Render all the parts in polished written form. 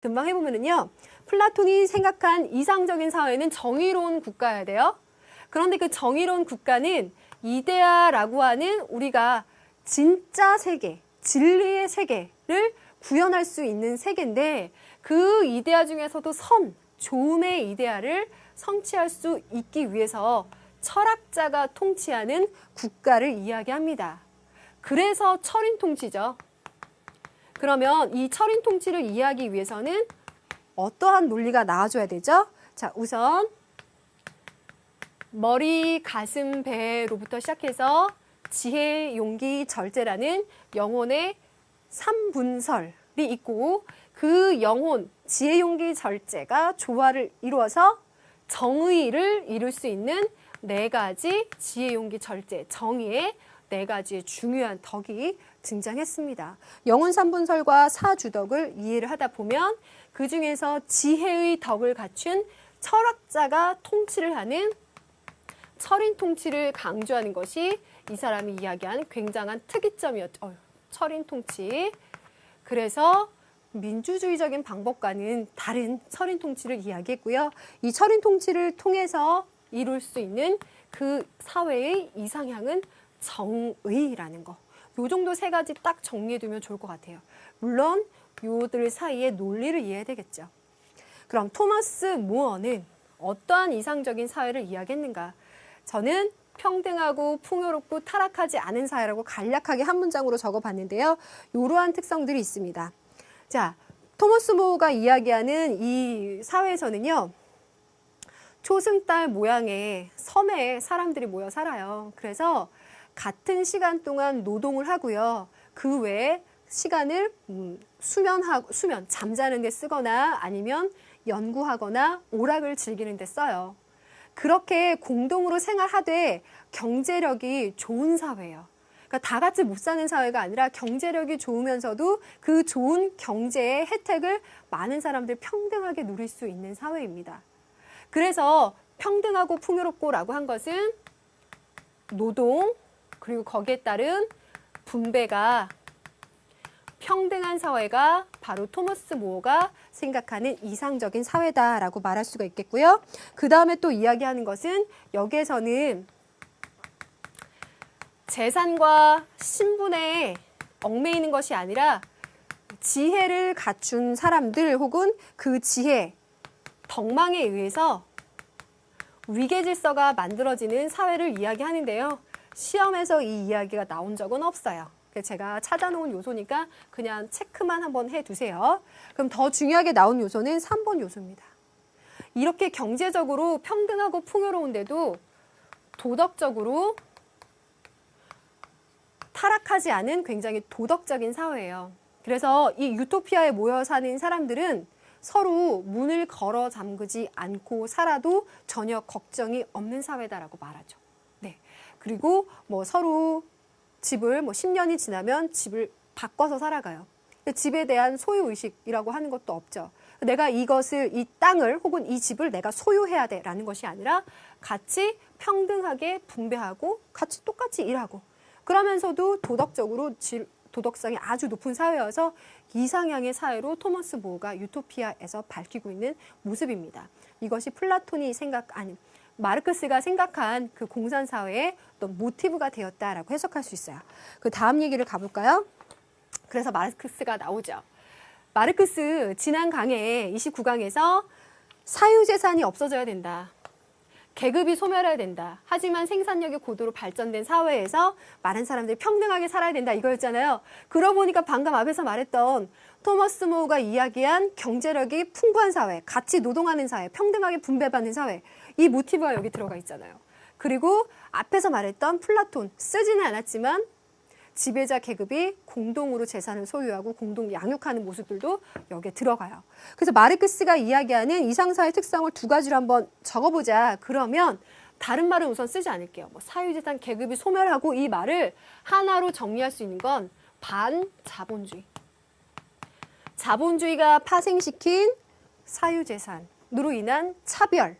금방 해보면은요. 플라톤이 생각한 이상적인 사회는 정의로운 국가여야 돼요. 그런데 그 정의로운 국가는 이데아라고 하는 우리가 진짜 세계, 진리의 세계를 구현할 수 있는 세계인데 그 이데아 중에서도 좋음의 이데아를 성취할 수 있기 위해서 철학자가 통치하는 국가를 이야기합니다. 그래서 철인 통치죠. 그러면 이 철인 통치를 이해하기 위해서는 어떠한 논리가 나와줘야 되죠? 자, 우선 머리, 가슴, 배로부터 시작해서 지혜, 용기, 절제라는 영혼의 3분설이 있고 그 영혼, 지혜, 용기, 절제가 조화를 이루어서 정의를 이룰 수 있는 4가지 지혜, 용기, 절제, 정의의 4가지의 중요한 덕이 등장했습니다. 영혼 3분설과 사주덕을 이해를 하다 보면 그 중에서 지혜의 덕을 갖춘 철학자가 통치를 하는 철인 통치를 강조하는 것이 이 사람이 이야기한 굉장한 특이점이었죠. 철인 통치. 그래서 민주주의적인 방법과는 다른 철인 통치를 이야기했고요. 이 철인 통치를 통해서 이룰 수 있는 그 사회의 이상향은 정의라는 거. 요 정도 3가지 딱 정리해두면 좋을 것 같아요. 물론 요들 사이의 논리를 이해해야 되겠죠. 그럼 토마스 모어는 어떠한 이상적인 사회를 이야기했는가? 저는 평등하고 풍요롭고 타락하지 않은 사회라고 간략하게 한 문장으로 적어봤는데요. 이러한 특성들이 있습니다. 자, 토마스 모어가 이야기하는 이 사회에서는요. 초승달 모양의 섬에 사람들이 모여 살아요. 그래서 같은 시간 동안 노동을 하고요. 그 외에 시간을 수면, 잠자는 데 쓰거나 아니면 연구하거나 오락을 즐기는 데 써요. 그렇게 공동으로 생활하되 경제력이 좋은 사회예요. 그러니까 다 같이 못 사는 사회가 아니라 경제력이 좋으면서도 그 좋은 경제의 혜택을 많은 사람들 평등하게 누릴 수 있는 사회입니다. 그래서 평등하고 풍요롭고라고 한 것은 노동, 그리고 거기에 따른 분배가 평등한 사회가 바로 토마스 모어가 생각하는 이상적인 사회다라고 말할 수가 있겠고요. 그 다음에 또 이야기하는 것은 여기에서는 재산과 신분에 얽매이는 것이 아니라 지혜를 갖춘 사람들 혹은 그 지혜, 덕망에 의해서 위계질서가 만들어지는 사회를 이야기하는데요. 시험에서 이 이야기가 나온 적은 없어요. 제가 찾아놓은 요소니까 그냥 체크만 한번 해두세요. 그럼 더 중요하게 나온 요소는 3번 요소입니다. 이렇게 경제적으로 평등하고 풍요로운데도 도덕적으로 타락하지 않은 굉장히 도덕적인 사회예요. 그래서 이 유토피아에 모여 사는 사람들은 서로 문을 걸어 잠그지 않고 살아도 전혀 걱정이 없는 사회다라고 말하죠. 네. 그리고 서로 집을 10년이 지나면 집을 바꿔서 살아가요. 집에 대한 소유의식이라고 하는 것도 없죠. 내가 이 땅을 혹은 이 집을 내가 소유해야 돼라는 것이 아니라 같이 평등하게 분배하고 같이 똑같이 일하고 그러면서도 도덕성이 아주 높은 사회여서 이상향의 사회로 토마스 모어가 유토피아에서 밝히고 있는 모습입니다. 이것이 플라톤이 마르크스가 생각한 그 공산사회의 어떤 모티브가 되었다라고 해석할 수 있어요. 그 다음 얘기를 가볼까요? 그래서 마르크스가 나오죠. 마르크스 지난 강의 29강에서 사유재산이 없어져야 된다. 계급이 소멸해야 된다. 하지만 생산력이 고도로 발전된 사회에서 많은 사람들이 평등하게 살아야 된다. 이거였잖아요. 그러고 보니까 방금 앞에서 말했던 토마스 모어가 이야기한 경제력이 풍부한 사회, 같이 노동하는 사회, 평등하게 분배받는 사회, 이 모티브가 여기 들어가 있잖아요. 그리고 앞에서 말했던 플라톤, 쓰지는 않았지만 지배자 계급이 공동으로 재산을 소유하고 공동 양육하는 모습들도 여기에 들어가요. 그래서 마르크스가 이야기하는 이상사회 특성을 2가지로 한번 적어보자. 그러면 다른 말은 우선 쓰지 않을게요. 사유재산 계급이 소멸하고 이 말을 하나로 정리할 수 있는 건 반자본주의. 자본주의가 파생시킨 사유재산으로 인한 차별,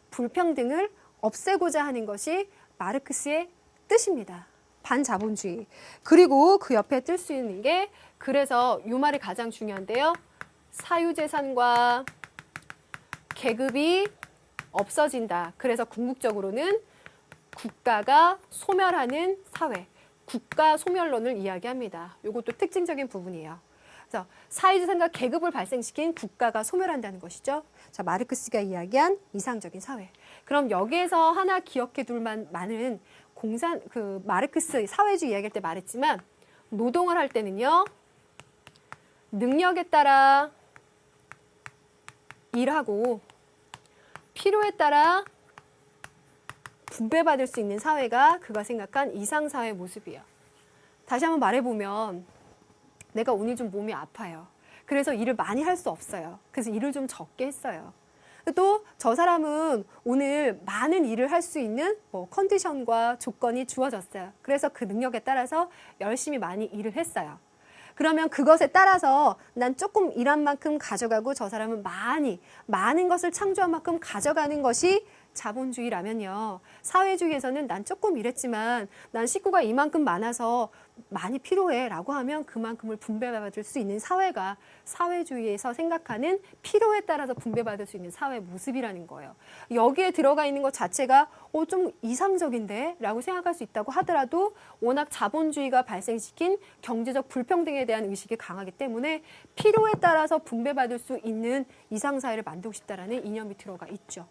불평등을 없애고자 하는 것이 마르크스의 뜻입니다. 반자본주의. 그리고 그 옆에 뜰 수 있는 게 그래서 이 말이 가장 중요한데요. 사유재산과 계급이 없어진다. 그래서 궁극적으로는 국가가 소멸하는 사회, 국가 소멸론을 이야기합니다. 이것도 특징적인 부분이에요. 그래서 사회주의상과 계급을 발생시킨 국가가 소멸한다는 것이죠. 자, 마르크스가 이야기한 이상적인 사회. 그럼 여기에서 하나 기억해 둘 만한 마르크스 사회주의 이야기할 때 말했지만 노동을 할 때는요. 능력에 따라 일하고 필요에 따라 분배받을 수 있는 사회가 그가 생각한 이상사회 모습이에요. 다시 한번 말해보면 내가 오늘 좀 몸이 아파요. 그래서 일을 많이 할 수 없어요. 그래서 일을 좀 적게 했어요. 또 저 사람은 오늘 많은 일을 할 수 있는 컨디션과 조건이 주어졌어요. 그래서 그 능력에 따라서 열심히 많이 일을 했어요. 그러면 그것에 따라서 난 조금 일한 만큼 가져가고 저 사람은 많은 것을 창조한 만큼 가져가는 것이 자본주의라면요. 사회주의에서는 난 조금 일했지만 난 식구가 이만큼 많아서 많이 필요해 라고 하면 그만큼을 분배받을 수 있는 사회가 사회주의에서 생각하는 필요에 따라서 분배받을 수 있는 사회 모습이라는 거예요. 여기에 들어가 있는 것 자체가 좀 이상적인데 라고 생각할 수 있다고 하더라도 워낙 자본주의가 발생시킨 경제적 불평등에 대한 의식이 강하기 때문에 필요에 따라서 분배받을 수 있는 이상사회를 만들고 싶다라는 이념이 들어가 있죠.